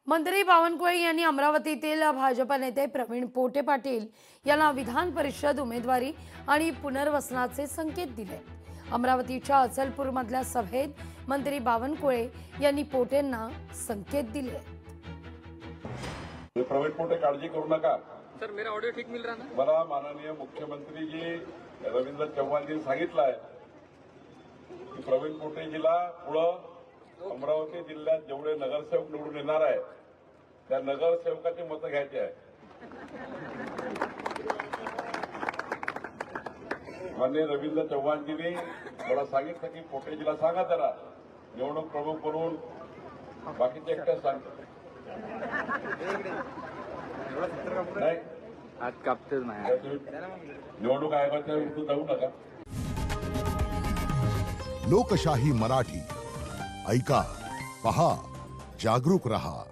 मंत्री बावनकुळे यांनी अमरावतीतील भाजप नेते प्रवीण पोटे पाटील यांना विधान परिषद उमेदवारी आणि पुनर्वसनाचे संकेत दिले। अमरावतीच्या अचलपूर मधल्या सभेत मंत्री बावनकुळे यांनी पोटेंना संकेत दिले। प्रवीण पोटे काळजी करू नका सर, मेरा ऑडियो ठीक मिल रहा ना? मला माननीय मुख्यमंत्री जी रवींद्र चव्हाण जी सांगितलं आहे की प्रवीण पोटेजीला पुढे अमरावती जिल्ह्यात जेवढे नगरसेवक निवडून येणार आहे त्या नगरसेवकाची मतं घ्यायची आहे। माननीय रवींद्र चव्हाणजींनी मला सांगितलं की पोटेजीला सांगा जरा निवडणूक प्रमुख म्हणून बाकीचे एकट्या सांगतात नाही आज कापतेच नाही। निवडणूक आयोगाच्या विरुद्ध जाऊ नका। लोकशाही मराठी ऐका, पहा, जागरूक रहा।